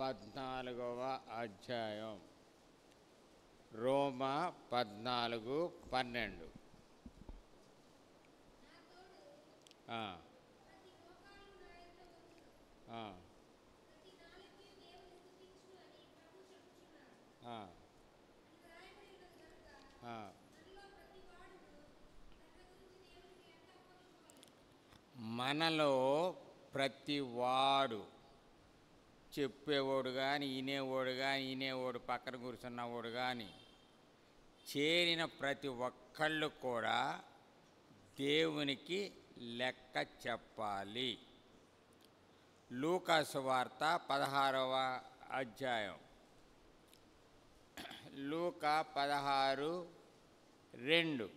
14వ అధ్యాయం. రోమా 14:12. మనలో ప్రతివాడు, చెప్పేవాడు కానీ, వినేవాడు పక్కన కూర్చున్నవాడు కానీ, చేరిన ప్రతి ఒక్కళ్ళు కూడా దేవునికి లెక్క చెప్పాలి. లూకా సువార్త 16వ అధ్యాయం. లూకా 16:2.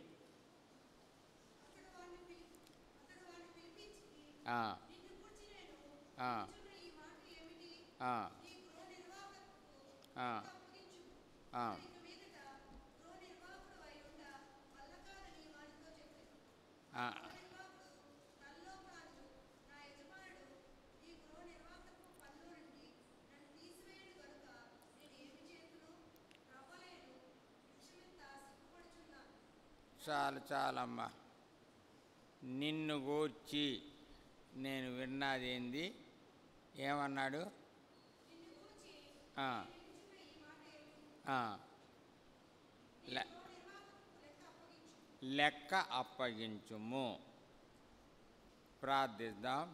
చాలమ్మా. నిన్ను గూర్చి నేను విన్నది ఏంది? ఏమన్నాడు? లెక్క అప్పగించుము. ప్రార్థిద్దాం.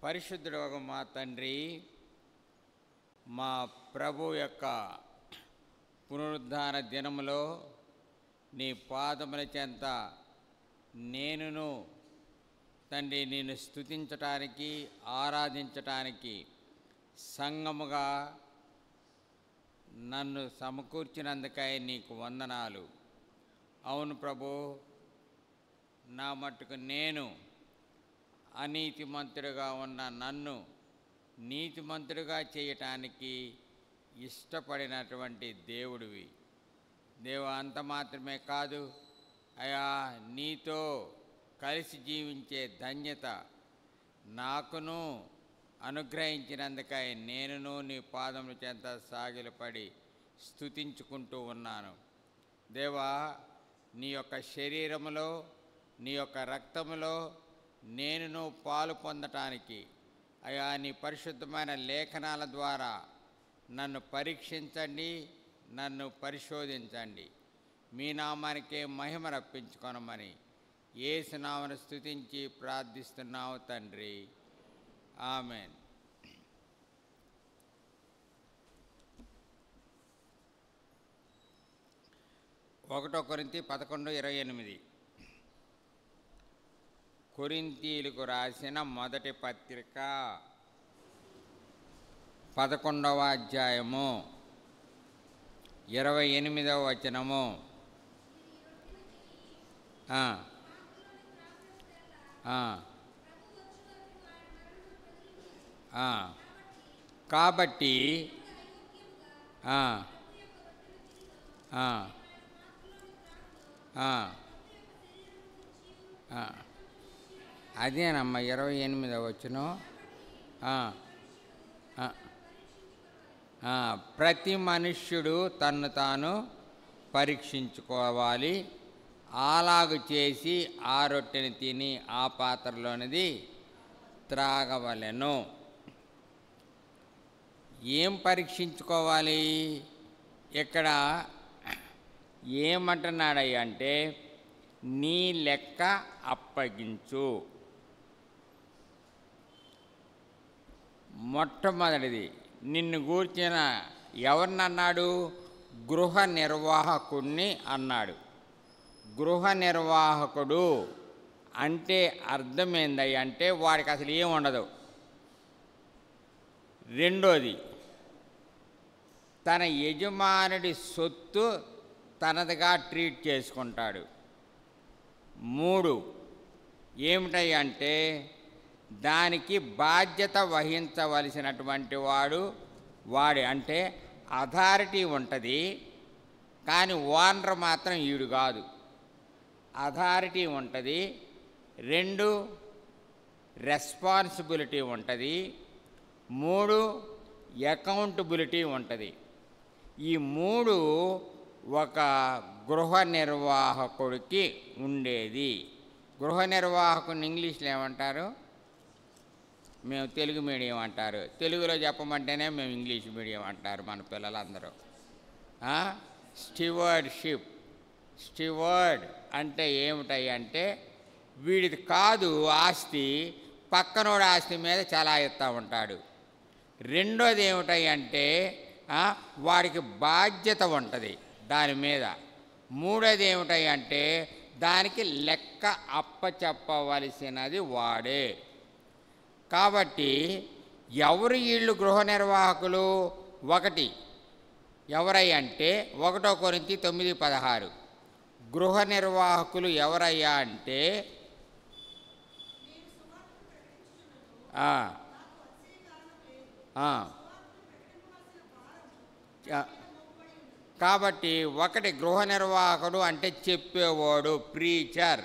పరిశుద్ధుడగు మా తండ్రి, మా ప్రభు యొక్క పునరుద్ధాన దినములో నీ పాదముల చెంత నేనును తండ్రి నిన్ను స్తుతించటానికి, ఆరాధించటానికి సంఘముగా నన్ను సమకూర్చినందుకై నీకు వందనాలు. అవును ప్రభు, నా మట్టుకు నేను అనీతిమంతుడిగా ఉన్న నన్ను నీతిమంతుడిగా చేయటానికి ఇష్టపడినటువంటి దేవుడివి. దేవా, అంత మాత్రమే కాదు అయా, నీతో కలిసి జీవించే ధన్యత నాకును అనుగ్రహించినందుకై నేనును నీ పాదముల చెంత సాగిలపడి స్తుతించుకుంటూ ఉన్నాను. దేవా, నీ యొక్క శరీరములో, నీ యొక్క రక్తములో నేనును పాలు పొందటానికి అయా నీ పరిశుద్ధమైన లేఖనాల ద్వారా నన్ను పరీక్షించండి, నన్ను పరిశోధించండి. మీ నామానికే మహిమ రప్పించుకొనమని యేసు నామమున స్తుతించి ప్రార్థిస్తున్నావు తండ్రి. ఆమెన్. కొరింథీ 11:28. కొరింథీయులకు రాసిన మొదటి పత్రిక 11వ అధ్యాయము 28వ వచనము. కాబట్టి అదేనమ్మా 28వ వచనం. ప్రతి మనుష్యుడు తన్ను తాను పరీక్షించుకోవాలి. అలాగు చేసి ఆ రొట్టెని తిని ఆ పాత్రలోనిది త్రాగవలెను. ఏం పరీక్షించుకోవాలి? ఇక్కడ ఏమంటున్నాడయ్య అంటే, నీ లెక్క అప్పగించు. మొట్టమొదటిది నిన్ను గూర్చిన ఎవరినన్నాడు? గృహ నిర్వాహకుడిని అన్నాడు. గృహ నిర్వాహకుడు అంటే అర్థమైందయ్య అంటే వాడికి అసలు ఏం ఉండదు. రెండోది, తన యజమానుడి సొత్తు తనదిగా ట్రీట్ చేసుకుంటాడు. 3, ఏమిటంటే దానికి బాధ్యత వహించవలసినటువంటి వాడు అంటే అథారిటీ ఉంటుంది, కానీ ఓనర్ మాత్రం ఈడు కాదు. అథారిటీ ఉంటుంది, 2 రెస్పాన్సిబిలిటీ ఉంటుంది, 3 అకౌంటబిలిటీ ఉంటుంది. ఈ 3 ఒక గృహ నిర్వాహకుడికి ఉండేది. గృహ నిర్వాహకుని ఇంగ్లీష్లో ఏమంటారు? మేము తెలుగు మీడియం అంటారు. తెలుగులో చెప్పమంటేనే మేము ఇంగ్లీష్ మీడియం అంటారు మన పిల్లలందరూ. స్టివర్డ్షిప్. స్టివర్డ్ అంటే ఏమిటాయి అంటే వీడిది కాదు ఆస్తి, పక్కనోడు ఆస్తి మీద చలాయిస్తూ ఉంటాడు. రెండోది ఏమిటాయి అంటే వాడికి బాధ్యత ఉంటుంది దాని మీద. మూడోది ఏమిటాయి అంటే దానికి లెక్క అప్పచెప్పవలసినది వాడే. కాబట్టి ఎవరు వీళ్ళు గృహ నిర్వాహకులు? 1 ఎవరయ్యా అంటే 1 కొరింథీ 9:16 గృహ నిర్వాహకులు ఎవరయ్యా అంటే కాబట్టి 1 గృహ నిర్వాహకుడు అంటే చెప్పేవాడు, ప్రీచర్,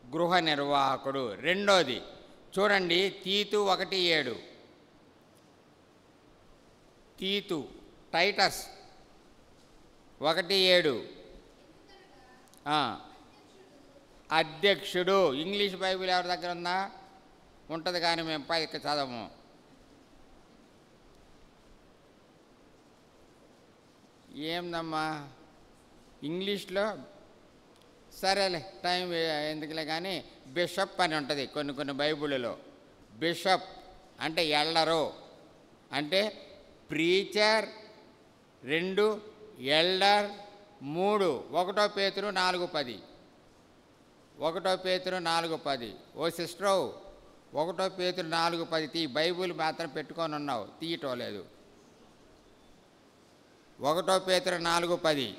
గృహ నిర్వాహకుడు. రెండోది చూడండి, తీతు 1:7 తీతు టైటస్ 1:7 అధ్యక్షుడు. ఇంగ్లీష్ బైబిల్ ఎవరి దగ్గర ఉందా? ఉంటుంది, కానీ మేము పైకి చదవము. ఏందమ్మా ఇంగ్లీష్లో? సరేలే, టైం ఎందుకులే కానీ బిషప్ అని ఉంటుంది కొన్ని బైబిల్లో. బిషప్ అంటే ఎల్డరు, అంటే ప్రీచర్ 2 ఎల్డర్ 3 1 పేతురు 4:10 1 పేతురు 4:10 ఓ సిస్టరు 1 పేతురు 4:10 తీ. బైబిల్ మాత్రం పెట్టుకొని ఉన్నావు, తీయటం లేదు. 1 పేతురు 4:10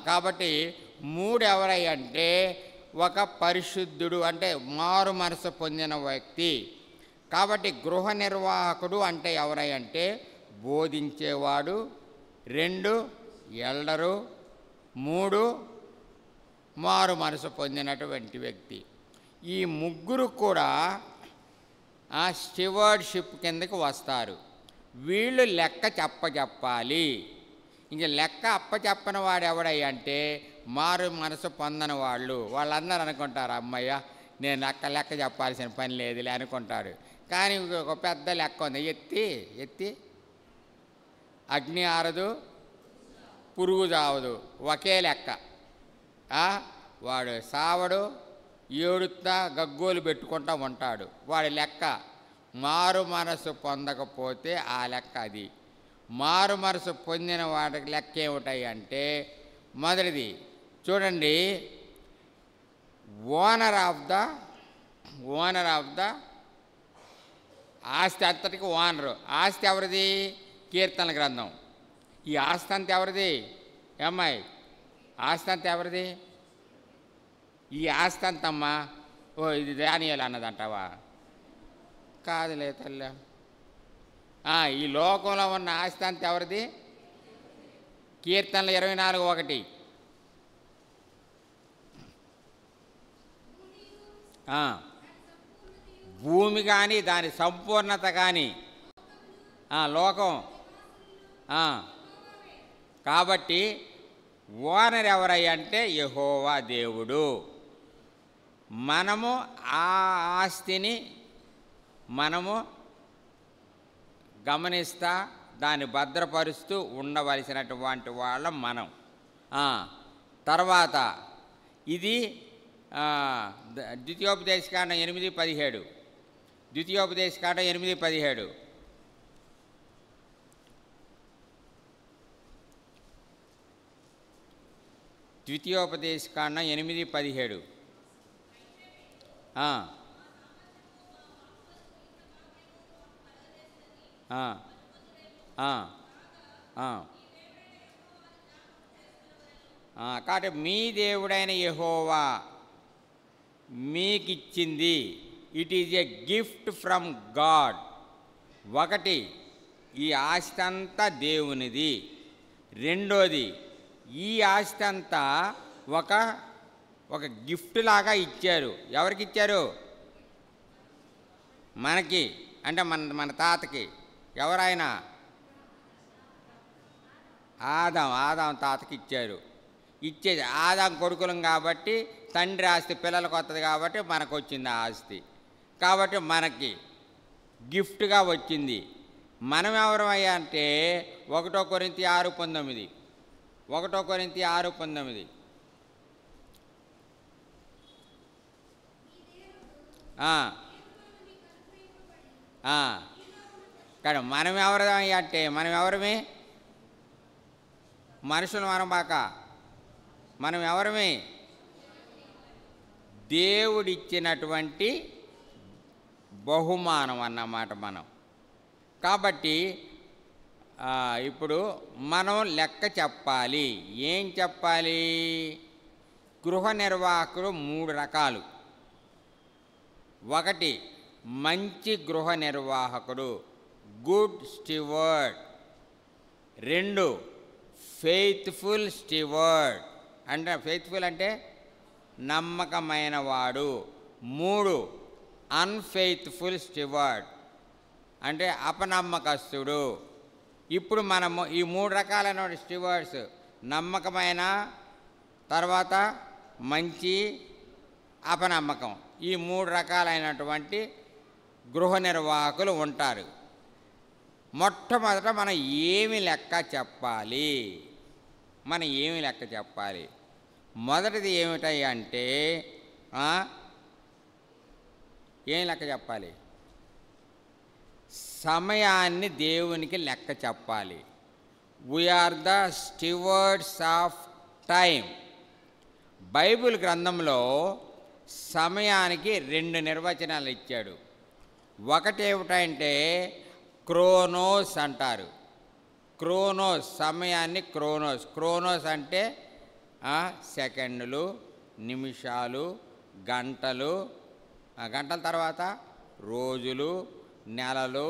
కాబట్టి 3 ఎవరై అంటే ఒక పరిశుద్ధుడు, అంటే మారు మనసు పొందిన వ్యక్తి. కాబట్టి గృహ నిర్వాహకుడు అంటే ఎవరై అంటే బోధించేవాడు, 2 ఎల్డరు, 3 మారు మనసు పొందినటువంటి వ్యక్తి. ఈ ముగ్గురు కూడా స్టివర్డ్షిప్ కిందకి వస్తారు. వీళ్ళు లెక్క చెప్పాలి. ఇంక లెక్క అప్పచెప్పని వాడు ఎవడయ్యా అంటే మారు మనసు పొందని వాళ్ళు. వాళ్ళందరూ అనుకుంటారు, అమ్మయ్య నేను లెక్క చెప్పాల్సిన పని లేదులే అనుకుంటాడు. కానీ ఒక పెద్ద లెక్క ఉంది, ఎత్తి అగ్ని ఆరదు, పురుగు చావదు, ఒకే లెక్క. వాడు సావడు, ఏడుతా గగ్గోలు పెట్టుకుంటూ ఉంటాడు. వాడి లెక్క మారు మనసు పొందకపోతే ఆ లెక్క అది. మారు మనసు పొందిన వాటికి లెక్క ఏమిటాయి అంటే మొదటిది చూడండి, ఓనర్ ఆఫ్ ద ఆస్తి అంతటికి ఓనరు. ఆస్తి ఎవరిది? కీర్తన గ్రంథం. ఈ ఆస్తి అంత ఎవరిది? అమ్మాయి ఆస్తి అంత ఎవరిది? ఈ ఆస్తి అంతమ్మా. ఓ ఇది దానియేలు అన్నదంటావా? కాదులే తల్లి. ఈ లోకంలో ఉన్న ఆస్తి అంత ఎవరిది? కీర్తనలు 24:1 భూమి కానీ దాని సంపూర్ణత కానీ లోకం. కాబట్టి ఓనర్ ఎవరయ్యా అంటే యెహోవా దేవుడు. మనము ఆ ఆస్తిని మనము గమనిస్తా దాన్ని భద్రపరుస్తూ ఉండవలసినటువంటి వాళ్ళం మనం. తర్వాత ఇది ద్వితీయోపదేశకాండం 8:17 ద్వితీయోపదేశకాండం 8:17 ద్వితీయోపదేశకాండం 8:17 కాబట్టి మీ దేవుడైన యెహోవా మీకిచ్చింది. It is a gift from God. ఒకటి, ఈ ఆస్తి అంతా దేవునిది. రెండోది, ఈ ఆస్తి అంతా ఒక గిఫ్ట్ లాగా ఇచ్చారు. ఎవరికి ఇచ్చారు? మనకి, అంటే మన తాతకి. ఎవరైనా ఆదాం తాతకి ఇచ్చారు. ఇచ్చేది ఆదాం కొడుకులం కాబట్టి తండ్రి ఆస్తి పిల్లలకు వస్తుంది కాబట్టి మనకు వచ్చింది ఆ ఆస్తి. కాబట్టి మనకి గిఫ్ట్గా వచ్చింది. మనం ఎవరమయ్యా అంటే 1 కొరింథీ 6:19. 1 కొరింథీ 6:19. కానీ మనం ఎవరమయ్యా అంటే మనం ఎవరమే? మనుషులు మనం బాక. మనం ఎవరమే? దేవుడిచ్చినటువంటి బహుమానం అన్నమాట మనం. కాబట్టి ఇప్పుడు మనం లెక్క చెప్పాలి. ఏం చెప్పాలి? గృహ నిర్వాహకుడు 3 రకాలు. ఒకటి, మంచి గృహ నిర్వాహకుడు, గుడ్ స్టివర్డ్. 2, faithful steward. అంటే ఫెయిత్ఫుల్ అంటే నమ్మకమైన వాడు. 3, అన్ఫెయిత్ఫుల్ స్టివర్డ్ అంటే అపనమ్మకస్తుడు. ఇప్పుడు మనము ఈ 3 రకాలైన స్టివర్డ్స్, నమ్మకమైన, తర్వాత మంచి, అపనమ్మకం, ఈ 3 రకాలైనటువంటి గృహ నిర్వాహకులు ఉంటారు. మొట్టమొదట మనం ఏమి లెక్క చెప్పాలి? మొదటిది ఏమిటాయి అంటే ఏం లెక్క చెప్పాలి? సమయాన్ని దేవునికి లెక్క చెప్పాలి. We are the stewards of time. Bible గ్రంథంలో సమయానికి 2 నిర్వచనాలు ఇచ్చాడు. ఒకటి ఏమిటంటే క్రోనోస్ అంటారు. క్రోనోస్, సమయాన్ని క్రోనోస్ అంటే సెకండ్లు, నిమిషాలు, గంటలు, గంటల తర్వాత రోజులు, నెలలు,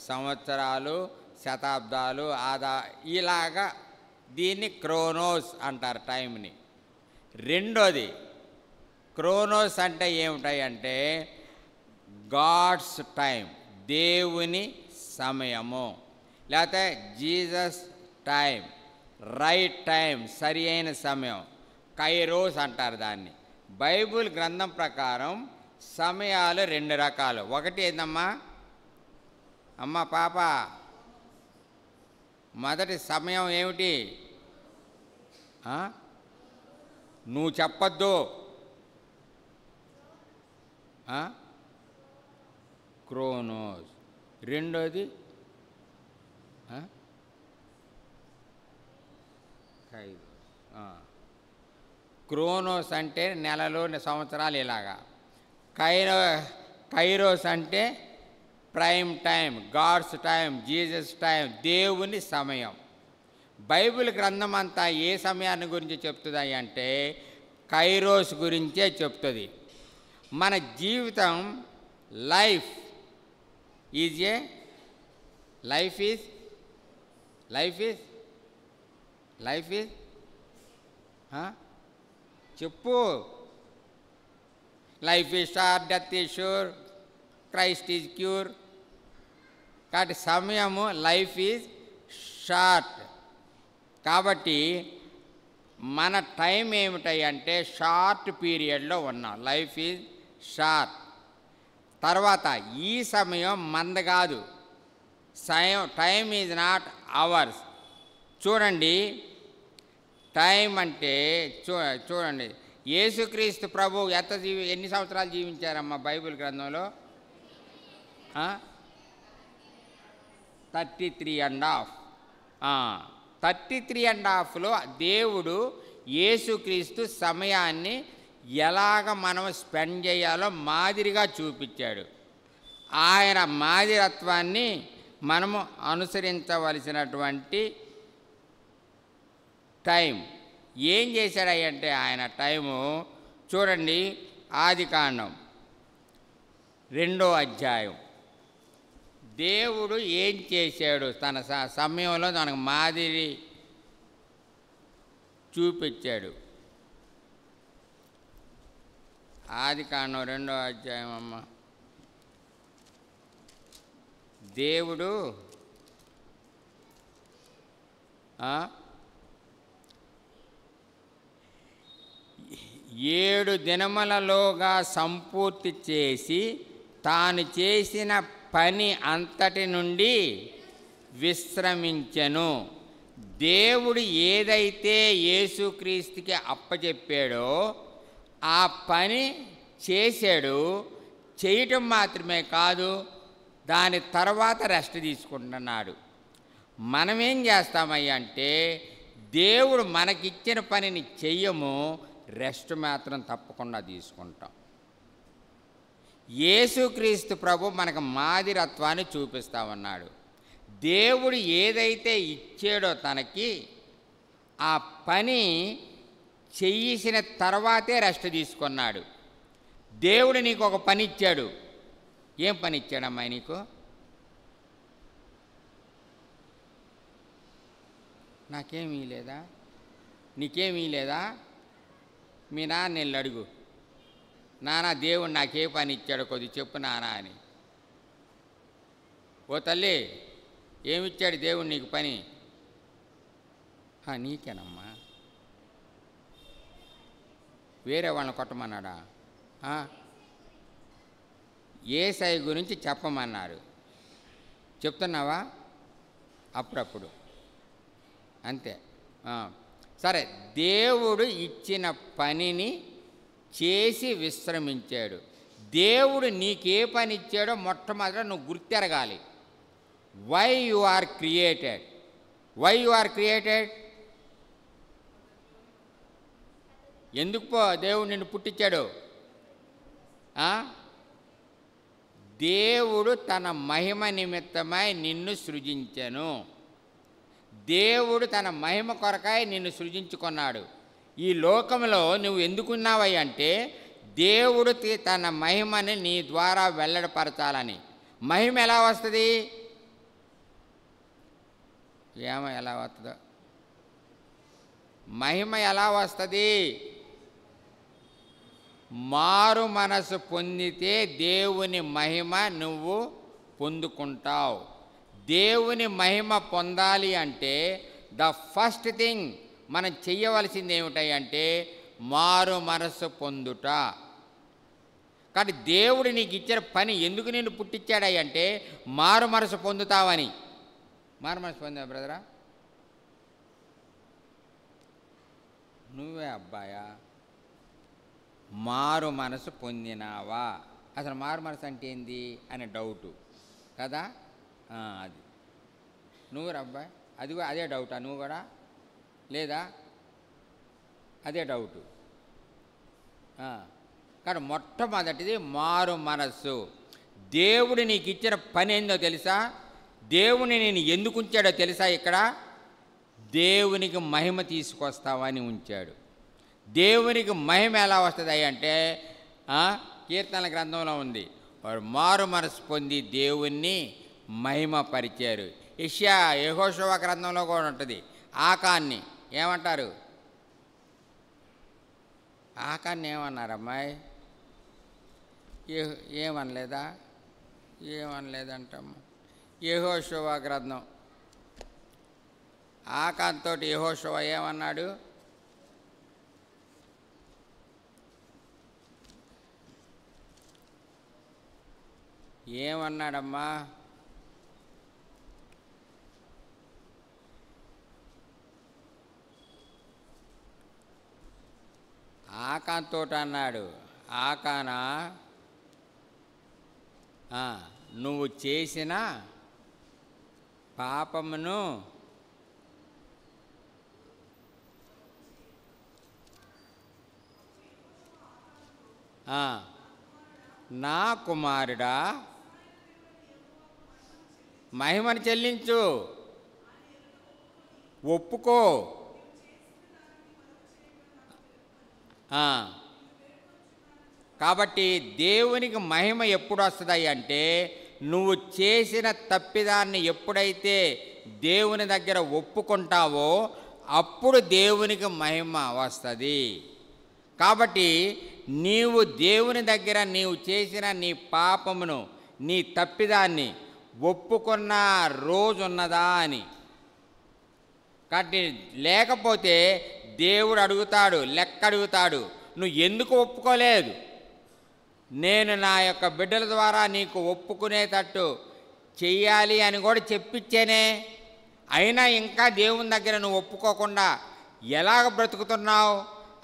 సంవత్సరాలు, శతాబ్దాలు, ఇలాగా దీన్ని క్రోనోస్ అంటారు, టైంని. రెండోది, క్రోనోస్ అంటే ఏమిటాయి అంటే గాడ్స్ టైం, దేవుని సమయము, లేకపోతే జీసస్ టైం, రైట్ టైం, సరి అయిన సమయం, కైరోస్ అంటారు దాన్ని. బైబిల్ గ్రంథం ప్రకారం సమయాలు 2 రకాలు. ఒకటి ఏందమ్మా? అమ్మ పాప, మొదటి సమయం ఏమిటి? నువ్వు చెప్పొద్దు. క్రోనోస్. రెండోది క్రోనోస్ అంటే నెలలు, సంవత్సరాలు, ఇలాగా. కైరోస్ అంటే prime time, God's time, Jesus time, దేవుని సమయం. బైబిల్ గ్రంథం అంతా ఏ సమయాన్ని గురించి చెప్తుంది అంటే కైరోస్ గురించే చెప్తుంది. మన జీవితం, లైఫ్ ఈజ్ చెప్పు. Life is short, death is sure, Christ is cure. కాబట్టి సమయము, లైఫ్ ఈజ్ షార్ట్. కాబట్టి మన టైం ఏమిటాయి అంటే షార్ట్ పీరియడ్లో ఉన్నాం. Life is short. తర్వాత ఈ సమయం మంద కాదు. Time is not hours. చూడండి, టైం అంటే చూడండి, యేసుక్రీస్తు ప్రభు ఎన్ని సంవత్సరాలు జీవించారమ్మా బైబిల్ గ్రంథంలో? 33.5. 33.5లో దేవుడు యేసుక్రీస్తు సమయాన్ని ఎలాగ మనం స్పెండ్ చేయాలో మాదిరిగా చూపించాడు. ఆయన మాదిరత్వాన్ని మనము అనుసరించవలసినటువంటి టైం. ఏం చేశాడంటే ఆయన టైము చూడండి, ఆదికాండం 2వ అధ్యాయం. దేవుడు ఏం చేశాడు? తన సమయంలో మనకు మాదిరి చూపించాడు. ఆదికాండం 2వ అధ్యాయం అమ్మ. దేవుడు 7 దినములలోగా సంపూర్తి చేసి తాను చేసిన పని అంతటి నుండి విశ్రమించెను. దేవుడు ఏదైతే యేసుక్రీస్తుకి అప్పచెప్పాడో ఆ పని చేశాడు. చేయటం మాత్రమే కాదు, దాని తర్వాత రెస్ట్ తీసుకుంటున్నాడు. మనమేం చేస్తామయ్యా అంటే దేవుడు మనకిచ్చిన పనిని చెయ్యము, రెస్ట్ మాత్రం తప్పకుండా తీసుకుంటాం. యేసుక్రీస్తు ప్రభు మనకు మాదిరత్వాన్ని చూపిస్తామన్నాడు. దేవుడు ఏదైతే ఇచ్చాడో తనకి ఆ పని చేసిన తర్వాతే రెస్ట్ తీసుకున్నాడు. దేవుడు నీకు ఒక పని ఇచ్చాడు. ఏం పని ఇచ్చాడమ్మా నీకు? నాకేమీ లేదా? నీకేమీ లేదా? మీ నాన్న నేను అడుగు, నాన్న దేవుడు నాకే పని ఇచ్చాడు కొద్ది చెప్పు నాన్న అని. ఓ తల్లి, ఏమిచ్చాడు దేవుడు నీకు పని? నీకేనమ్మా. వేరే వాళ్ళని కొట్టమన్నాడా? యేసయ్య గురించి చెప్పమన్నారు. చెప్తున్నావా? అప్పుడప్పుడు అంతే. సరే, దేవుడు ఇచ్చిన పనిని చేసి విశ్రమించాడు. దేవుడు నీకే పని ఇచ్చాడో మొట్టమొదట నువ్వు గుర్తెరగాలి. Why you are created? Why you are created? ఎందుకు దేవుడు నిన్ను పుట్టించాడు? దేవుడు తన మహిమ నిమిత్తమై నిన్ను సృజించెను. దేవుడు తన మహిమ కొరకాయ నిన్ను సృజించుకున్నాడు. ఈ లోకంలో నువ్వు ఎందుకున్నావై అంటే దేవుడు తన మహిమని నీ ద్వారా వెల్లడిపరచాలని. మహిమ ఎలా వస్తుంది? ఎలా వస్తుందో? మహిమ ఎలా వస్తుంది? మారు మనసు పొందితే దేవుని మహిమ నువ్వు పొందుకుంటావు. దేవుని మహిమ పొందాలి అంటే ద ఫస్ట్ థింగ్ మనం చెయ్యవలసింది ఏమిటంటే మారు మనసు పొందుట. కాబట్టి దేవుడు నీకు ఇచ్చిన పని ఎందుకు నిన్ను పుట్టించాడంటే మారు మనసు పొందుతావని. మారు మనసు పొందావా బ్రదరా? నువ్వే అబ్బాయా? మారు మనసు పొందినావా? అసలు మారు మనసు అంటే ఏంది అనే డౌటు కదా. అది నువ్వు అబ్బాయి, అది కూడా అదే డౌటా? నువ్వు కూడా లేదా? అదే డౌటు. కానీ మొట్టమొదటిది మారు మనస్సు. దేవుడు నీకు ఇచ్చిన పని ఏందో తెలుసా? దేవుని నేను ఎందుకు ఉంచాడో తెలుసా? ఇక్కడ దేవునికి మహిమ తీసుకొస్తావని ఉంచాడు. దేవునికి మహిమ ఎలా వస్తుంది అంటే కీర్తనల గ్రంథంలో ఉంది, వాడు మారు మనసు పొంది దేవుణ్ణి మహిమపరిచారు. యెహోషువ గ్రంథంలో కూడా ఉంటుంది. ఆకాన్ని ఏమంటారు? ఆకాన్ని ఏమన్నారమ్మాయి? ఏమనలేదా? ఏమనలేదంటమ్మా. యెహోషువ గ్రంథం ఆకాంతో యెహోషువ ఏమన్నాడు? ఏమన్నాడమ్మా? ఆకాంతో అన్నాడు, ఆకానా నువ్వు చేసిన పాపమును నా కుమారుడా మహిమను చెల్లించు, ఒప్పుకో. కాబట్టి దేవునికి మహిమ ఎప్పుడు వస్తుంది అంటే నువ్వు చేసిన తప్పిదాన్ని ఎప్పుడైతే దేవుని దగ్గర ఒప్పుకుంటావో అప్పుడు దేవునికి మహిమ వస్తుంది. కాబట్టి నీవు దేవుని దగ్గర నీవు చేసిన నీ పాపమును నీ తప్పిదాన్ని ఒప్పుకున్న రోజు ఉన్నదా అని. కాబట్టి లేకపోతే దేవుడు అడుగుతాడు, లెక్క అడుగుతాడు, నువ్వు ఎందుకు ఒప్పుకోలేదు, నేను నా యొక్క బిడ్డల ద్వారా నీకు ఒప్పుకునేటట్టు చెయ్యాలి అని కూడా చెప్పించేనే, అయినా ఇంకా దేవుని దగ్గర నువ్వు ఒప్పుకోకుండా ఎలాగ బ్రతుకుతున్నావు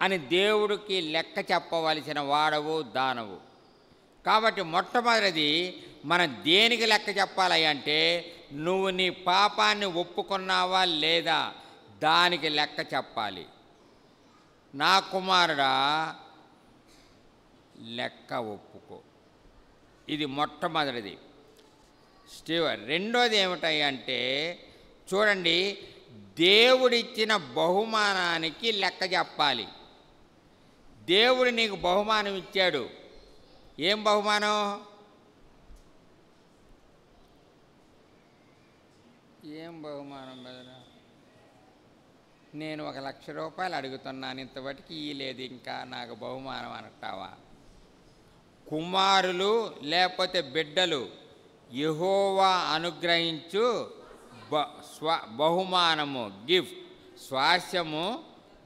అని దేవుడికి లెక్క చెప్పవలసిన వాడవు దానవు. కాబట్టి మొట్టమొదటిది మనం దేనికి లెక్క చెప్పాలి అంటే నువ్వు నీ పాపాన్ని ఒప్పుకున్నావా లేదా దానికి లెక్క చెప్పాలి. నా కుమారుడా లెక్క ఒప్పుకో, ఇది మొట్టమొదటిది. రెండోది ఏమిటంటే చూడండి, దేవుడిచ్చిన బహుమానానికి లెక్క చెప్పాలి. దేవుడు నీకు బహుమానం ఇచ్చాడు. ఏం బహుమానం? ఏం బహుమానం బెదరా? నేను 1,00,000 రూపాయలు అడుగుతున్నాను, ఇంతవరకు ఇయ్యలేదు, ఇంకా నాకు బహుమానం అంటావా? కుమారులు లేకపోతే బిడ్డలు యెహోవా అనుగ్రహించు బహుమానము, గిఫ్ట్, స్వాస్యము,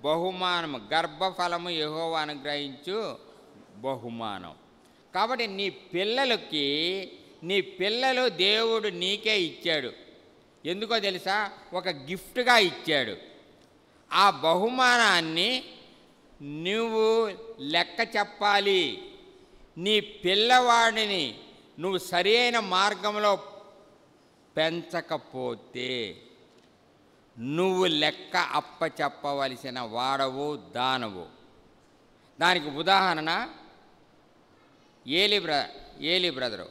బహుమానము, గర్భఫలము యెహోవా అనుగ్రహించు బహుమానం. కాబట్టి నీ పిల్లలు దేవుడు నీకే ఇచ్చాడు. ఎందుకో తెలుసా? ఒక గిఫ్ట్గా ఇచ్చాడు. ఆ బహుమానాన్ని నువ్వు లెక్క చెప్పాలి. నీ పిల్లవాడిని నువ్వు సరైన మార్గంలో పెంచకపోతే నువ్వు లెక్క అప్పచెప్పవలసిన వాడవు దానవు. దానికి ఉదాహరణ ఏలీ బ్రదరు.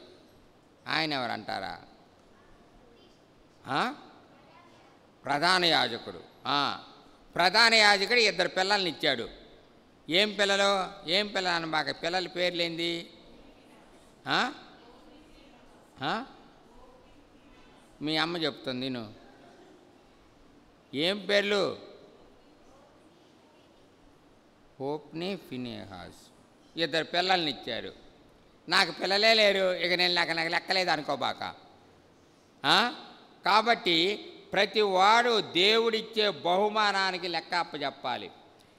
ఆయన ఎవరంటారా? ప్రధాన యాజకుడు. ప్రధాన యాజకుడు 2 పిల్లల్ని ఇచ్చాడు. ఏం పిల్లలు అని బాగా పిల్లల పేర్లేంది? మీ అమ్మ చెప్తుంది. నువ్వు ఏం పేర్లు? హోప్ని, ఫినెహాస్. 2 పిల్లల్ని ఇచ్చారు. నాకు పిల్లలే లేరు, ఇక నేను నాకు లెక్కలేదు అనుకోబాక. కాబట్టి ప్రతి వాడు దేవుడిచ్చే బహుమానానికి లెక్క అప్పచెప్పాలి.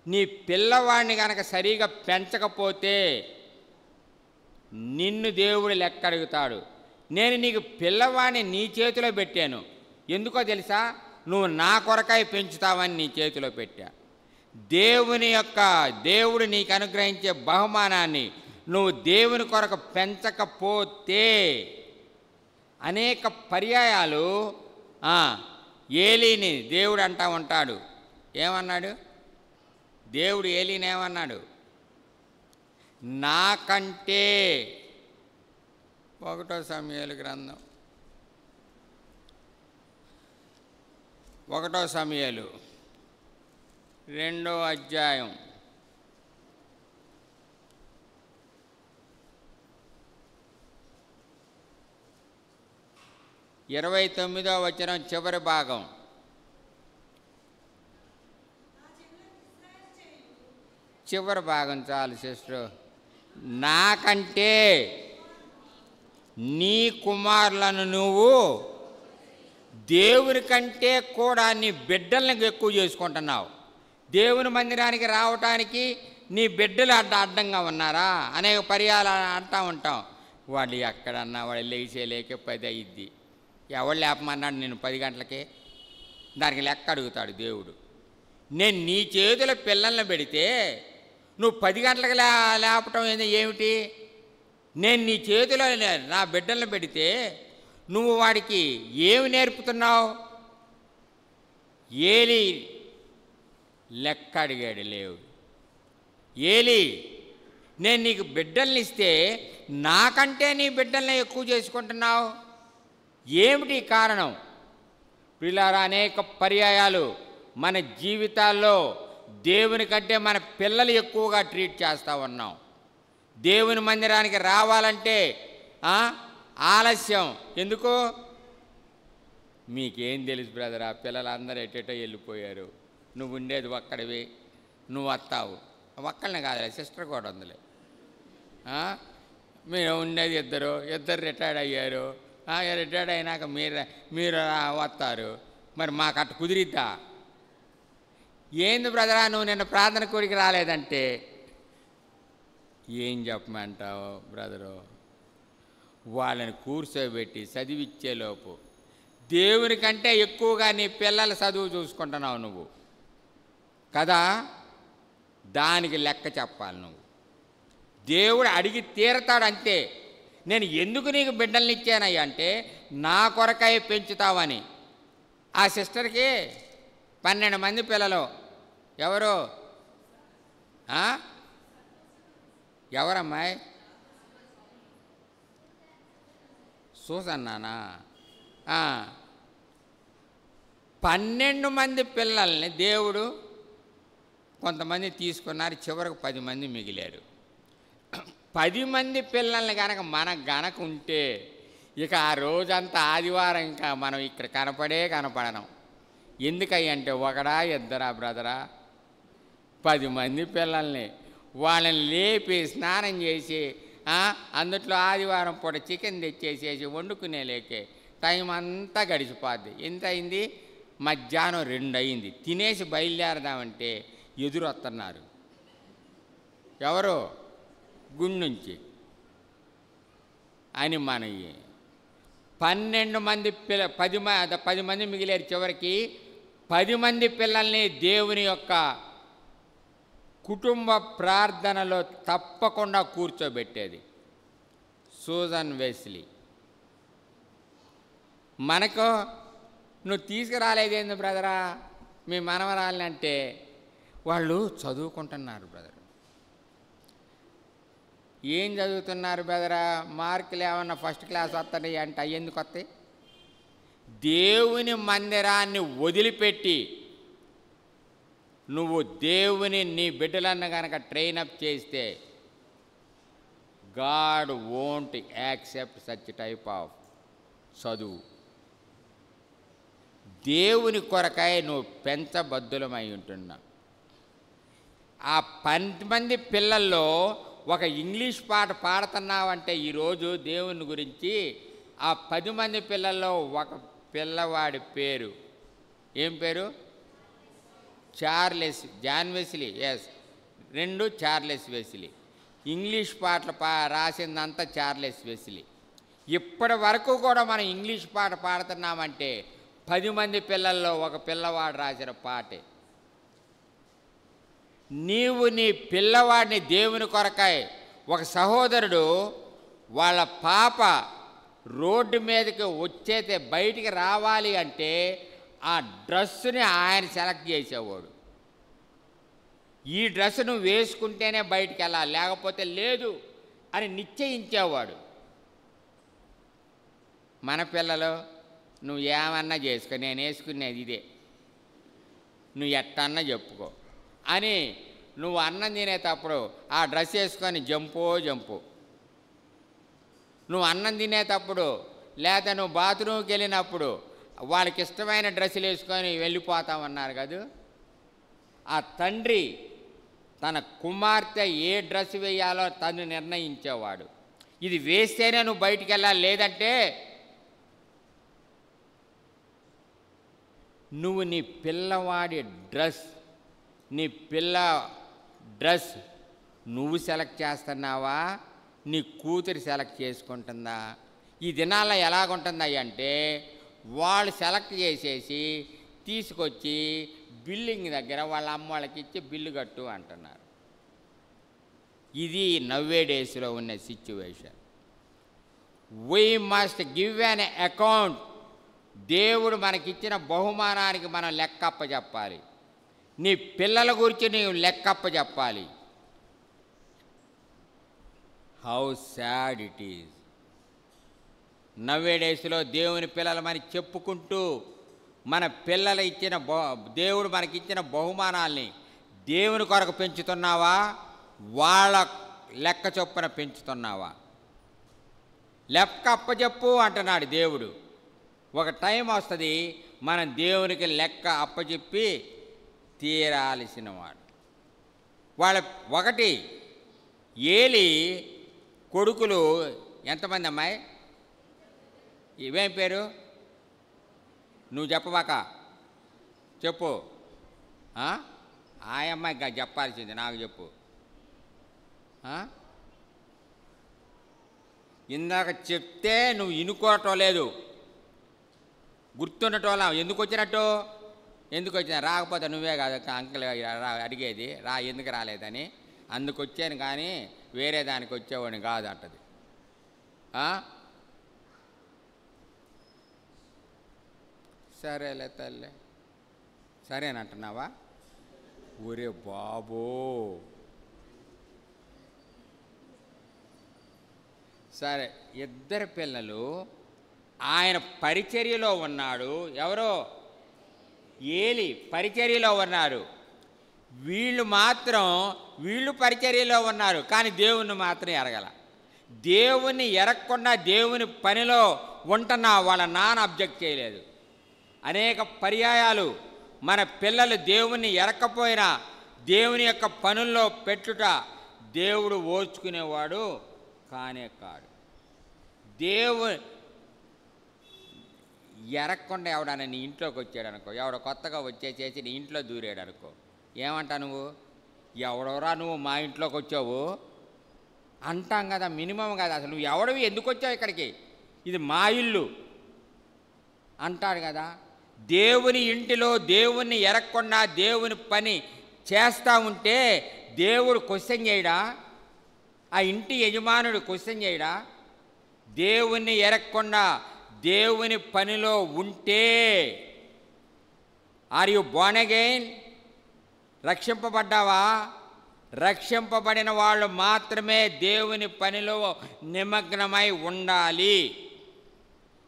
నీ పిల్లవాడిని కనుక సరిగా పెంచకపోతే నిన్ను దేవుడు లెక్క అడుగుతాడు. నేను నీకు పిల్లవాడిని నీ చేతిలో పెట్టాను. ఎందుకో తెలుసా? నువ్వు నా కొరకాయ పెంచుతావని నీ చేతిలో పెట్టా. దేవుడు నీకు అనుగ్రహించే బహుమానాన్ని నువ్వు దేవుని కొరకు పెంచకపోతే అనేక పర్యాయాలు ఏలీని దేవుడు అంటా ఉంటాడు. ఏమన్నాడు దేవుడు? ఏలీని ఏమన్నాడు? నాకంటే 1 సమూయేలు గ్రంథం 1 సమూయేలు 2వ అధ్యాయం 29వ వచనం చివరి భాగం. చివరి భాగం చాలు సిస్టర్. నాకంటే నీ కుమారులను నువ్వు దేవుని కంటే కూడా నీ బిడ్డలను ఎక్కువ చేసుకుంటున్నావు. దేవుని మందిరానికి రావటానికి నీ బిడ్డలు అడ్డంగా ఉన్నారా? అనేక పర్యాలు అంటూ ఉంటాం. వాళ్ళు ఎక్కడన్నా వాళ్ళు లేచేలేక 10 అయ్యిద్ది. ఎవడు లేపమన్నాడు నేను 10 గంటలకే? దానికి లెక్క అడుగుతాడు దేవుడు. నేను నీ చేతుల పిల్లల్ని పెడితే నువ్వు 10 గంటలకు లేపటం ఏమిటి? నేను నీ చేతిలో నా బిడ్డలను పెడితే నువ్వు వాడికి ఏమి నేర్పుతున్నావు? ఏలీ లెక్క అడిగాడు లేవు. ఏలీ, నేను నీకు బిడ్డల్ని ఇస్తే నాకంటే నీ బిడ్డల్ని ఎక్కువ చేసుకుంటున్నావు, ఏమిటి కారణం? పిల్లారా, అనేక పర్యాయాలు మన జీవితాల్లో దేవుని కంటే మన పిల్లలు ఎక్కువగా ట్రీట్ చేస్తూ ఉన్నాం. దేవుని మందిరానికి రావాలంటే ఆలస్యం ఎందుకు? మీకేం తెలుసు బ్రదర్, ఆ పిల్లలందరూ ఎటెటో వెళ్ళిపోయారు, నువ్వు ఉండేది ఒక్కడివి, నువ్వు వస్తావు. ఒక్కళ్ళని కాదులే, సిస్టర్ కూడా ఉందిలే. మీరు ఉండేది ఇద్దరు రిటైర్డ్ అయ్యారు. రిటైర్డ్ అయినాక మీరు వస్తారు. మరి మాకు అట్ట కుదిరిద్దా? ఏంది బ్రదరా నువ్వు నిన్న ప్రార్థన కోరిక రాలేదంటే ఏం చెప్పమంటావు బ్రదరు? వాళ్ళని కూర్చోబెట్టి చదివిచ్చేలోపు దేవుని కంటే ఎక్కువగా నీ పిల్లల చదువు చూసుకుంటున్నావు నువ్వు కదా. దానికి లెక్క చెప్పాలి నువ్వు. దేవుడు అడిగి తీరతాడంతే. నేను ఎందుకు నీకు బిడ్డల్ని ఇచ్చానయ్యా అంటే నా కొరకై పెంచుతావని. ఆ సిస్టర్కి 12 మంది పిల్లలు. ఎవరు? ఎవరమ్మాయి? సూసన్నానా? 12 మంది పిల్లల్ని దేవుడు కొంతమంది తీసుకున్నారు, చివరికి 10 మంది మిగిలారు. 10 మంది పిల్లల్ని కనుక మనకు గనక ఉంటే ఇక ఆ రోజంతా ఆదివారం ఇంకా మనం ఇక్కడ కనపడడం. ఎందుకయ్యంటే ఒకడా ఇద్దరా బ్రదరా? 10 మంది పిల్లల్ని వాళ్ళని లేపి స్నానం చేసి అందుట్లో ఆదివారం పూట చికెన్ తెచ్చేసేసి వండుకునే లేకే టైం అంతా గడిచిపోద్ది. ఎంత అయింది? మధ్యాహ్నం 2 అయింది. తినేసి బయలుదేరదామంటే ఎదురు వస్తున్నారు. ఎవరు? గుండు నుంచి అని మనవి 12 మంది 10 మంది మిగిలేరు. చివరికి 10 మంది పిల్లల్ని దేవుని యొక్క కుటుంబ ప్రార్థనలో తప్పకుండా కూర్చోబెట్టేది సూజన్ వెస్లీ. మనకు నువ్వు తీసుకురాలేదేంది బ్రదరా మీ మనవరాలని అంటే వాళ్ళు చదువుకుంటున్నారు బ్రదర్. ఏం చదువుతున్నారు బ్రదరా? మార్కులు ఏమన్నా ఫస్ట్ క్లాస్ వస్తాయి అంటే అయ్యేందుకు వస్తాయి? దేవుని మందిరాన్ని వదిలిపెట్టి నువ్వు దేవుని నీ బిడ్డలన్న కనుక ట్రైనప్ చేస్తే God won't accept such type of చదువు. దేవుని కొరకై నువ్వు పెంచబద్దులమై ఉంటున్నావు. ఆ 10 మంది పిల్లల్లో ఒక ఇంగ్లీష్ పాట పాడుతున్నావంటే ఈరోజు దేవుని గురించి ఆ 10 మంది పిల్లల్లో ఒక పిల్లవాడి పేరు ఏం పేరు? John Wesley. Yes, 2 Charles Wesley. English పాటలు రాసిందంతా చార్లెస్ వెస్లీ. ఇప్పటి వరకు కూడా మనం ఇంగ్లీష్ పాట పాడుతున్నామంటే 10 మంది పిల్లల్లో ఒక పిల్లవాడు రాసిన పాటే. నీవు నీ పిల్లవాడిని దేవుని కొరకై, ఒక సహోదరుడు వాళ్ళ పాప రోడ్డు మీదకి వచ్చేతే బయటికి రావాలి అంటే ఆ డ్రెస్సుని ఆయన సెలెక్ట్ చేసేవాడు. ఈ డ్రెస్ నువ్వు వేసుకుంటేనే బయటికి వెళ్ళాలి, లేకపోతే లేదు అని నిశ్చయించేవాడు. మన పిల్లలు నువ్వు ఏమన్నా చేసుకో, నేను వేసుకునేది ఇదే, నువ్వు ఎట్టన్నా చెప్పుకో అని నువ్వు అన్నం తినేటప్పుడు ఆ డ్రెస్ వేసుకొని జంపు. నువ్వు అన్నం తినేటప్పుడు లేదా నువ్వు బాత్రూమ్కి వెళ్ళినప్పుడు వాళ్ళకి ఇష్టమైన డ్రెస్సులు వేసుకొని వెళ్ళిపోతామన్నారు కదా. ఆ తండ్రి తన కుమార్తె ఏ డ్రెస్ వేయాలో తను నిర్ణయించేవాడు. ఇది వేస్తేనే నువ్వు బయటికి వెళ్ళాలి, లేదంటే నువ్వు నీ పిల్లవాడి డ్రెస్ నువ్వు సెలెక్ట్ చేస్తున్నావా, నీ కూతురు సెలెక్ట్ చేసుకుంటుందా? ఈ దినాల్లో ఎలాగుంటుంది అంటే వాళ్ళు సెలెక్ట్ చేసేసి తీసుకొచ్చి బిల్లింగ్ దగ్గర వాళ్ళ అమ్మ వాళ్ళకి ఇచ్చి బిల్లు కట్టు అంటున్నారు. ఇది నవ్వే డేస్లో ఉన్న situation. We must give an account. దేవుడు మనకిచ్చిన బహుమానానికి మనం లెక్కప్ప చెప్పాలి. నీ పిల్లల గురించి నీవు లెక్కప్ప చెప్పాలి. How sad it is. నవ్వే డేస్లో దేవుని పిల్లలమని చెప్పుకుంటూ మన పిల్లలు ఇచ్చిన దేవుడు మనకిచ్చిన బహుమానాల్ని దేవుని కొరకు పెంచుతున్నావా, వాళ్ళ లెక్క చొప్పున పెంచుతున్నావా? లెక్క అప్పచెప్పు అంటున్నాడు దేవుడు. ఒక టైం వస్తుంది, మనం దేవునికి లెక్క అప్పచెప్పి తీరాల్సిన వాడు. వాళ్ళ ఒకటి ఏలి కొడుకులు ఎంతమంది అమ్మాయి? ఇవేం పేరు? నువ్వు చెప్పబాక, చెప్పు. ఆ అమ్మాయి చెప్పాల్సింది, నాకు చెప్పు. ఇందాక చెప్తే నువ్వు ఇనుకోవటం లేదు, గుర్తుండటం. ఎందుకు వచ్చినట్టు? ఎందుకు వచ్చినా? రాకపోతే నువ్వే కాదు అంకుల్ అడిగేది, ఎందుకు రాలేదని. అందుకు వచ్చాను కానీ వేరే దానికి వచ్చేవాడిని కాదు అంటది. సరేలే తల్లే, సరేనంటున్నావా? ఒరే బాబో, సరే. ఇద్దరు పిల్లలు ఆయన పరిచర్యలో ఉన్నాడు. ఎవరో ఏలి పరిచర్యలో ఉన్నారు. వీళ్ళు పరిచర్యలో ఉన్నారు, కానీ దేవుణ్ణి మాత్రం ఎరగల. దేవుణ్ణి ఎరగకుండా దేవుని పనిలో ఉంటున్నా వాళ్ళ నాన్న అబ్జెక్ట్ చేయలేదు. అనేక పర్యాయాలు మన పిల్లలు దేవుణ్ణి ఎరక్కపోయినా దేవుని యొక్క పనుల్లో పెట్టుట దేవుడు ఓర్చుకునేవాడు కానే కాడు. ఎరక్కుండా ఎవడన్నా నీ ఇంట్లోకి వచ్చాడు అనుకో, ఎవడో కొత్తగా వచ్చేసేసి నీ ఇంట్లో దూరాడు అనుకో, ఏమంటా నువ్వు? ఎవడోరా నువ్వు మా ఇంట్లోకి వచ్చావు అంటాం కదా, మినిమం కదా. అసలు నువ్వు ఎవడవి, ఎందుకు వచ్చావు ఇక్కడికి, ఇది మా ఇల్లు అంటాడు కదా. దేవుని ఇంటిలో దేవుణ్ణి ఎరగకుండా దేవుని పని చేస్తూ ఉంటే దేవుడు క్వశ్చన్ చేయడా? ఆ ఇంటి యజమానుడు క్వశ్చన్ చేయడా? దేవుణ్ణి ఎరగకుండా దేవుని పనిలో ఉంటే, ఆర్ యు బోర్న్ అగైన్? రక్షింపబడ్డావా? రక్షింపబడిన వాళ్ళు మాత్రమే దేవుని పనిలో నిమగ్నమై ఉండాలి,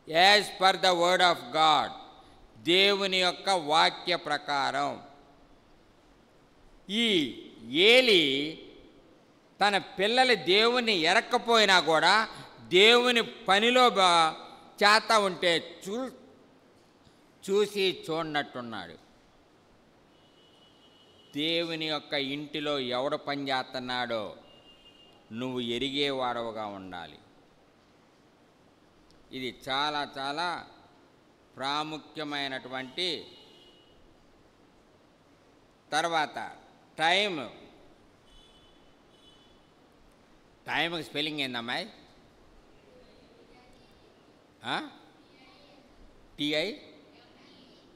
as per the word of God, దేవుని యొక్క వాక్య ప్రకారం. ఈ ఏలి తన పిల్లలు దేవుని ఎరక్కపోయినా కూడా దేవుని పనిలో చేత ఉంటే చూసి చూడనట్టున్నాడు. దేవుని యొక్క ఇంటిలో ఎవడు పని చేస్తున్నాడో నువ్వు ఎరిగేవాడవుగా ఉండాలి. ఇది చాలా చాలా ప్రాముఖ్యమైనటువంటి. తర్వాత టైంకి స్పెల్లింగ్ ఏందమ్మాయి?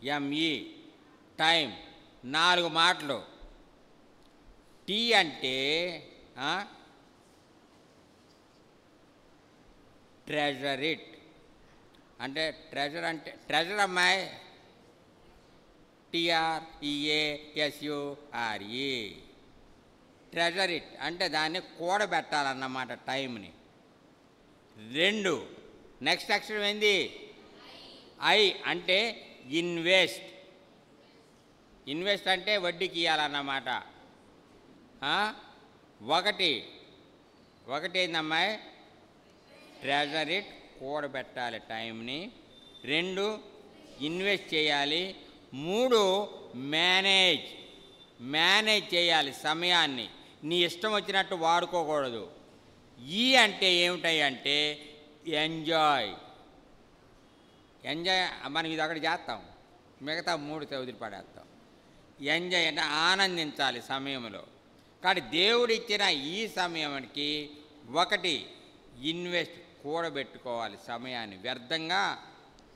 TIME, time. 4 మాటలు. టీ అంటే ట్రెజర్ ఇట్, అంటే ట్రెజర్ అమ్మాయి, TREASURE. ట్రెజర్ ఇట్ అంటే దాన్ని కూడబెట్టాలన్నమాట టైంని. 2 నెక్స్ట్ అక్షరం ఏంది? ఐ అంటే ఇన్వెస్ట్. ఇన్వెస్ట్ అంటే వడ్డీకి ఇవ్వాలన్నమాట. 1 ఏందమ్మాయి? ట్రెజర్ ఇట్, కూడబెట్టాలి టైంని. 2 ఇన్వెస్ట్ చేయాలి. 3 మేనేజ్ చేయాలి సమయాన్ని, నీ ఇష్టం వచ్చినట్టు వాడుకోకూడదు. ఈ అంటే ఏమిటాయంటే ఎంజాయ్. మనం ఇది ఒకటి చేస్తాం, మిగతా 3 వదిలి పడేస్తాం. ఎంజాయ్ అంటే ఆనందించాలి సమయంలో. కానీ దేవుడు ఇచ్చిన ఈ సమయానికి 1 ఇన్వెస్ట్, కూడబెట్టుకోవాలి సమయాన్ని, వ్యర్థంగా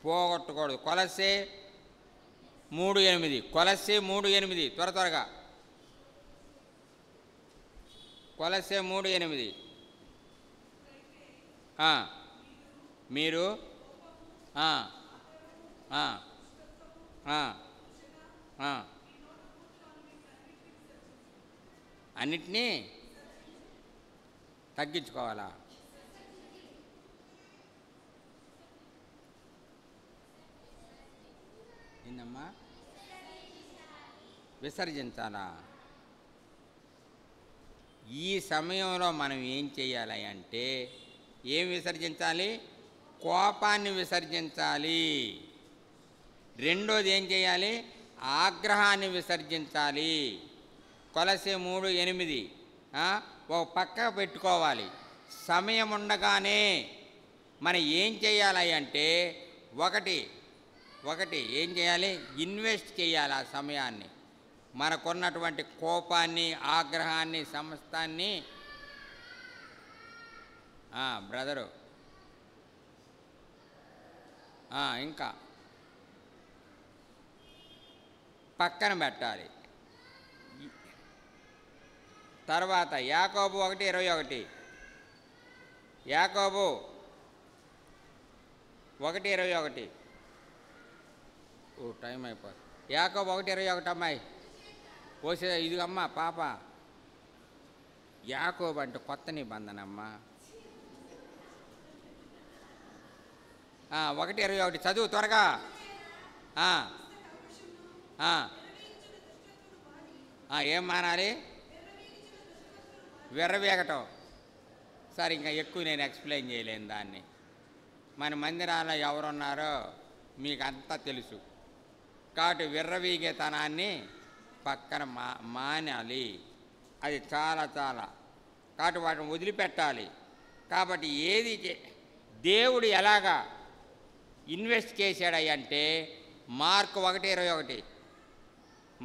పోగొట్టకూడదు. కొలస్సే 3:8 త్వరగా. కొలస్సే 3:8. మీరు అన్నిటినీ తగ్గించుకోవాలా? ఏందమ్మా? విసర్జించాలా? ఈ సమయంలో మనం ఏం చేయాలి అంటే ఏం విసర్జించాలి? కోపాన్ని విసర్జించాలి. రెండోది ఏం చేయాలి? ఆగ్రహాన్ని విసర్జించాలి. కొలసే 3:8 ఒక పక్క పెట్టుకోవాలి. సమయం ఉండగానే మనం ఏం చేయాలి అంటే ఒకటి ఏం చేయాలి? ఇన్వెస్ట్ చేయాలి ఆ సమయాన్ని. మనకున్నటువంటి కోపాన్ని, ఆగ్రహాన్ని, సమస్తాన్ని. బ్రదరు ఇంకా పక్కన పెట్టాలి. తర్వాత యాకోబు 1:21. యాకోబు 1:21. టైం అయిపోతుంది. యాకోబు 1:21 అమ్మాయి పోసే ఇదిగమ్మా పాప. యాకోబు అంటే కొత్త నిబంధన అమ్మా. 1:21 చదువు త్వరగా. ఏం మానాలి? విర్రవీగటం. సరే, ఇంకా ఎక్కువ నేను ఎక్స్ప్లెయిన్ చేయలేను దాన్ని. మన మందిరాల్లో ఎవరున్నారో మీకు అంతా తెలుసు. కాబట్టి విర్రవీగేతనాన్ని పక్కన మానాలి. అది చాలా కాబట్టి వాటిని వదిలిపెట్టాలి. కాబట్టి దేవుడు ఎలాగా ఇన్వెస్ట్ చేశాడంటే mark 1:21.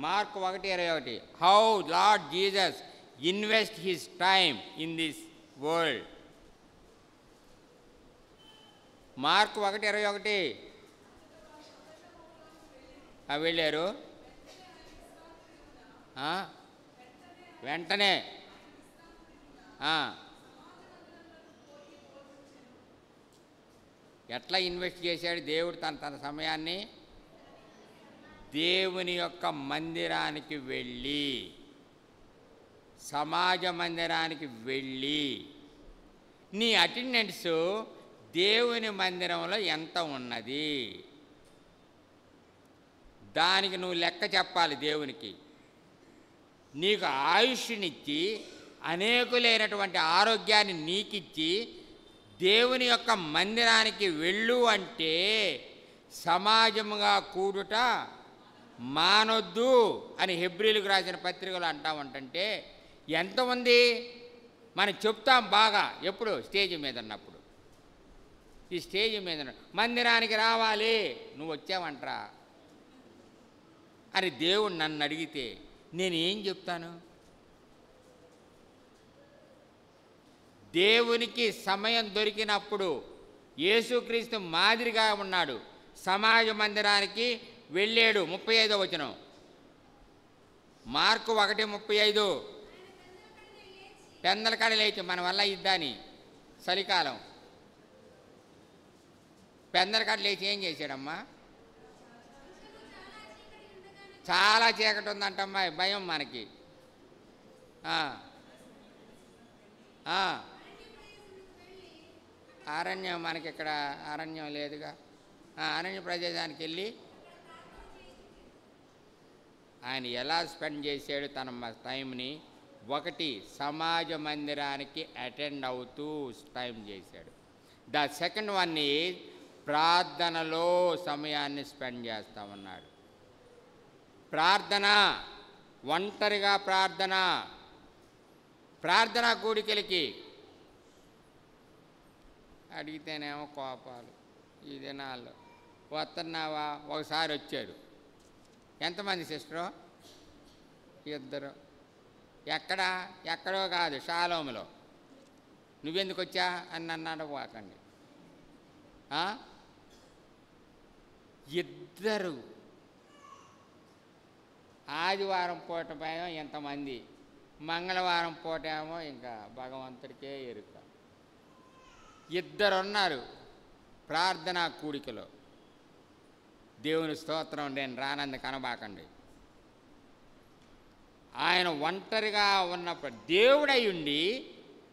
Mark 1:21. How lord Jesus invest his time in this world. Mark 1:21. వెళ్ళారు. వెంటనే ఎట్లా ఇన్వెస్ట్ చేశాడు దేవుడు తన సమయాన్ని? దేవుని యొక్క మందిరానికి వెళ్ళి, సమాజ మందిరానికి వెళ్ళి నీ అటెండెన్స్ దేవుని మందిరంలో ఎంత ఉన్నది దానికి నువ్వు లెక్క చెప్పాలి దేవునికి. నీకు ఆయుష్నిచ్చి అనేకులైనటువంటి ఆరోగ్యాన్ని నీకిచ్చి దేవుని యొక్క మందిరానికి వెళ్ళు అంటే సమాజముగా కూడుట మానొద్దు అని హెబ్రీలకు రాసిన పత్రికలు అంటా ఉంటుంటే ఎంతమంది మనం చెప్తాం బాగా. ఎప్పుడు? స్టేజ్ మీద ఉన్నప్పుడు. ఈ స్టేజ్ మీద మందిరానికి రావాలి, నువ్వు వచ్చావంటరా అని దేవుడు నన్ను అడిగితే నేను ఏం చెప్తాను? దేవునికి సమయం దొరికినప్పుడు యేసుక్రీస్తు మాదిరిగా ఉన్నాడు. సమాజ మందిరానికి వెళ్ళాడు. 35వ వచనం మార్కు 1:35. పెందల కాడ లేచి మన వల్ల ఇద్దాని చలికాలం పెందల కాడ లేచి ఏం చేశాడమ్మా? చాలా చీకటి ఉందంటమ్మా, భయం మనకి. అరణ్యం మనకి ఇక్కడ అరణ్యం లేదుగా. అరణ్య ప్రదేశానికి వెళ్ళి ఆయన ఎలా స్పెండ్ చేశాడు తన టైంని? ఒకటి, సమాజ మందిరానికి అటెండ్ అవుతూ టైం చేశాడు. ద సెకండ్ వన్ ఈజ్ ప్రార్థనలో సమయాన్ని స్పెండ్ చేస్తామన్నాడు. ప్రార్థన, ఒంటరిగా ప్రార్థన కూడికలకి అడిగితేనేమో కోపాలు. ఈ దినాల్లో వస్తున్నావా? ఒకసారి వచ్చారు. ఎంతమంది సిస్టరు? 2. ఎక్కడో కాదు, షాలోములో. నువ్వెందుకు వచ్చా అని నన్ను పోకండి. 2 ఆదివారం పూట భయం ఎంతమంది, మంగళవారం పూట ఏమో ఇంకా భగవంతుడికే ఎరుక. 2 ఉన్నారు ప్రార్థనా కూడికలో. దేవుని స్తోత్రం, నేను రానందుకు అనబాకండి. ఆయన ఒంటరిగా ఉన్నప్పుడు దేవుడై ఉండి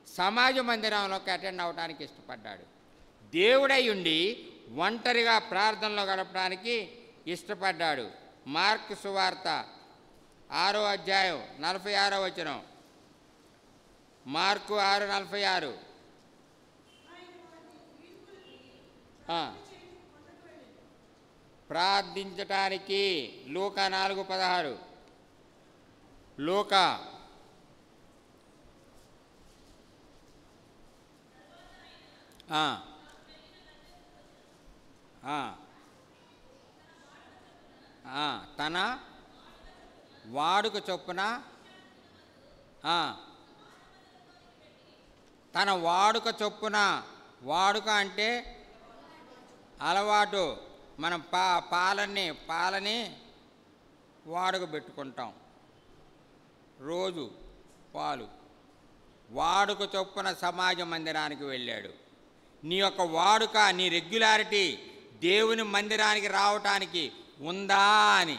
సమాజ మందిరంలోకి అటెండ్ అవడానికి ఇష్టపడ్డాడు. దేవుడై ఉండి ఒంటరిగా ప్రార్థనలో గడపడానికి ఇష్టపడ్డాడు. మార్కు సువార్త 6వ అధ్యాయం 46వ వచనం. మార్కు 6:46. ప్రార్థించటానికి. లూకా 4:16. లూకా తన వాడుక చొప్పున తన వాడుక చొప్పున. వాడుక అంటే అలవాటు. మనం పాలని వాడుక పెట్టుకుంటాం, రోజు పాలు. వాడుక చొప్పున సమాజ మందిరానికి వెళ్ళాడు. నీ యొక్క వాడుక, నీ రెగ్యులారిటీ దేవుని మందిరానికి రావటానికి ఉందా అని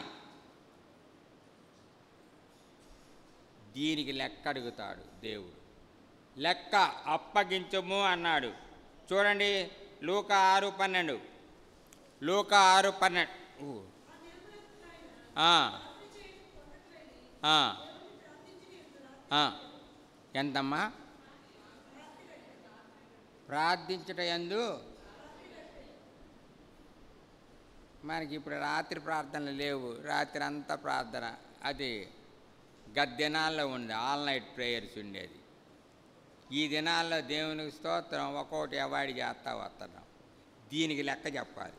దీనికి లెక్క అడుగుతాడు దేవుడు. లెక్క అప్పగించము అన్నాడు. చూడండి లూకా 6:12. లూకా 6:12. ఎంతమ్మా? ప్రార్థించుట యందు. మనకి ఇప్పుడు రాత్రి ప్రార్థనలు లేవు, రాత్రి అంతా ప్రార్థన. అది దినాల్లో ఉంది, ఆల్ నైట్ ప్రేయర్స్ ఉండేది. ఈ దినాల్లో దేవునికి స్తోత్రం ఒక్కొక్కటి అవాయిడ్ చేస్తా వస్తున్నాం. దీనికి లెక్క చెప్పాలి.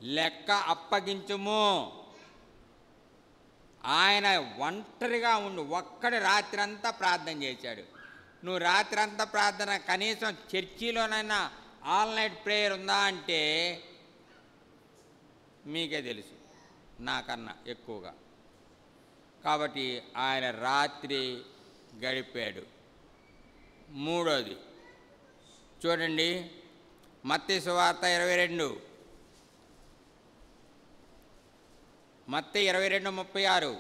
లెక్క అప్పగించుము. ఆయన ఒంటరిగా ఉండు, ఒక్కడి రాత్రి అంతా ప్రార్థన చేశాడు. నువ్వు రాత్రి అంతా ప్రార్థన, కనీసం చర్చిలోనైనా ఆల్ నైట్ ప్రేయర్ ఉందా అంటే మీకే తెలుసు నాకన్నా ఎక్కువగా. కాబట్టి ఆయన రాత్రి గడిపాడు. మూడోది చూడండి, మత్తయి సువార్త 22. మత్తయి 22:36.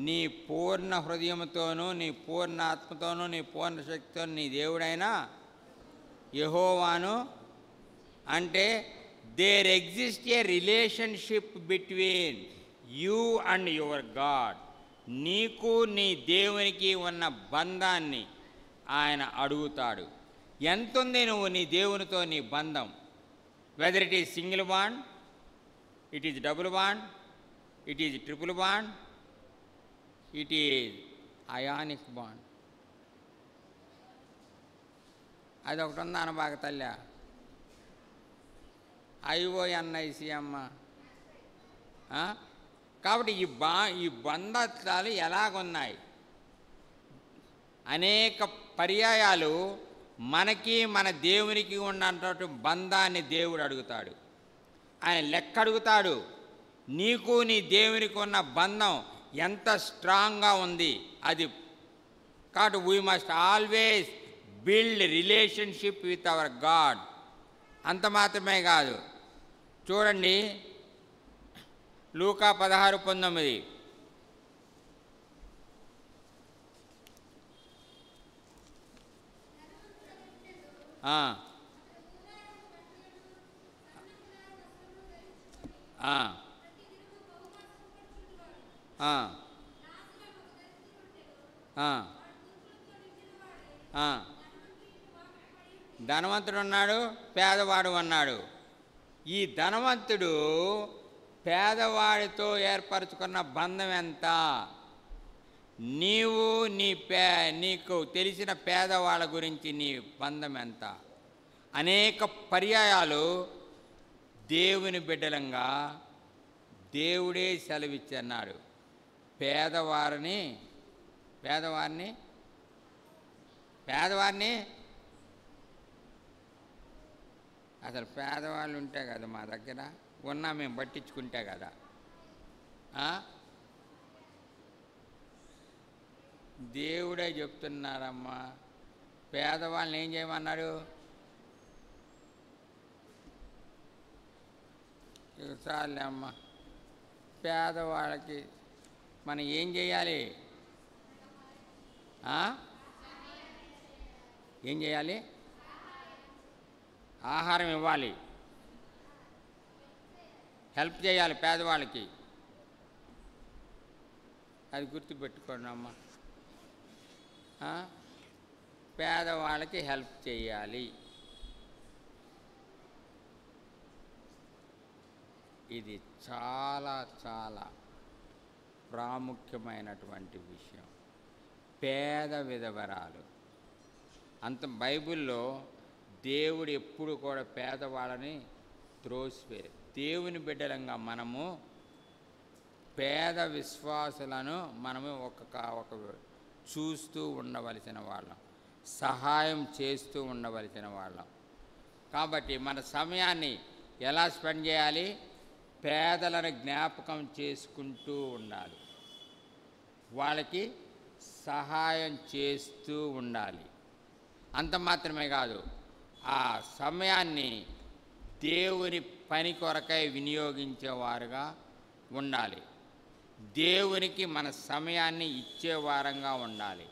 నీ పూర్ణ హృదయంతోనూ, నీ పూర్ణ ఆత్మతోనూ, నీ పూర్ణ శక్తితోనూ నీ దేవుడైన యెహోవాను. అంటే there exist a relationship between you and your God. నీకు నీ దేవునికి ఉన్న బంధాన్ని ఆయన అడుగుతాడు. ఎంతుంది నువ్వు నీ దేవునితో నీ బంధం? Whether it is single bond, it is double bond, it is triple bond, it is ionic bond. అదొకటి ఉంది అనబాగ తల్లి, IONIC అమ్మ. కాబట్టి ఈ బంధాలు ఎలాగున్నాయి? అనేక పర్యాయాలు మనకి మన దేవునికి ఉన్నటువంటి బంధాన్ని దేవుడు అడుగుతాడు. ఆయన లెక్క అడుగుతాడు. నీకు నీ దేవునికి ఉన్న బంధం ఎంత స్ట్రాంగ్గా ఉంది అది. కాబట్టి we must always build relationship with our God. అంత మాత్రమే కాదు, చూడండి లూకా 16:19. ధనవంతుడు ఉన్నాడు, పేదవాడు ఉన్నాడు. ఈ ధనవంతుడు పేదవాడితో ఏర్పరచుకున్న బంధం ఎంత? నీవు నీకు తెలిసిన పేదవాళ్ళ గురించి నీ బంధం ఎంత? అనేక పర్యాయాలు దేవుని బిడ్డలంగా దేవుడే సెలవిచ్చన్నాడు. పేదవారిని అసలు పేదవాళ్ళు ఉంటే కదా మా దగ్గర ఉన్నా మేము పట్టించుకుంటే కదా. దేవుడే చెప్తున్నారమ్మా, పేదవాళ్ళని ఏం చేయమన్నాడు? చాలే అమ్మ. పేదవాళ్ళకి మనం ఏం చేయాలి? ఏం చేయాలి? ఆహారం ఇవ్వాలి, హెల్ప్ చేయాలి పేదవాళ్ళకి. అది గుర్తుపెట్టుకోండి అమ్మ. పేదవాళ్ళకి హెల్ప్ చేయాలి. ఇది చాలా చాలా ప్రాముఖ్యమైనటువంటి విషయం. పేద విధవరాలు అంత బైబిల్లో దేవుడు ఎప్పుడు కూడా పేదవాళ్ళని త్రోసివేయరు. దేవుని బిడ్డలంగా మనము పేద విశ్వాసులను మనము ఒక చూస్తూ ఉండవలసిన వాళ్ళం, సహాయం చేస్తూ ఉండవలసిన వాళ్ళం. కాబట్టి మన సమయాన్ని ఎలా స్పెండ్ చేయాలి? పేదలను జ్ఞాపకం చేసుకుంటూ ఉండాలి, వాళ్ళకి సహాయం చేస్తూ ఉండాలి. అంత మాత్రమే కాదు, ఆ సమయాన్ని దేవుని పని కొరకై వినియోగించేవారుగా ఉండాలి. దేవునికి మన సమయాన్ని ఇచ్చేవారంగా ఉండాలి.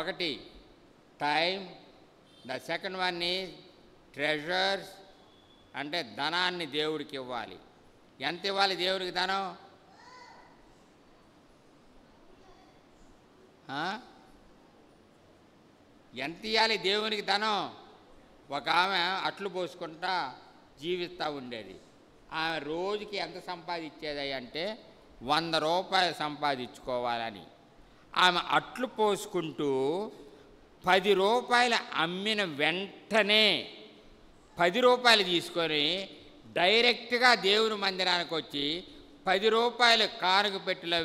ఒకటి time, the second one is treasures, అంటే ధనాన్ని దేవుడికి ఇవ్వాలి. ఎంత ఇవ్వాలి దేవుడికి ధనం? ఎంత ఇవ్వాలి దేవునికి ధనం? ఒక ఆమె అట్లు పోసుకుంటా జీవిస్తూ ఉండేది. ఆమె రోజుకి ఎంత సంపాదించేది అంటే 100 రూపాయలు సంపాదించుకోవాలని. ఆమె అట్లు పోసుకుంటూ 10 రూపాయలు అమ్మిన వెంటనే 10 రూపాయలు తీసుకొని డైరెక్ట్గా దేవుని మందిరానికి వచ్చి 10 రూపాయలు కానుక పెట్టెలో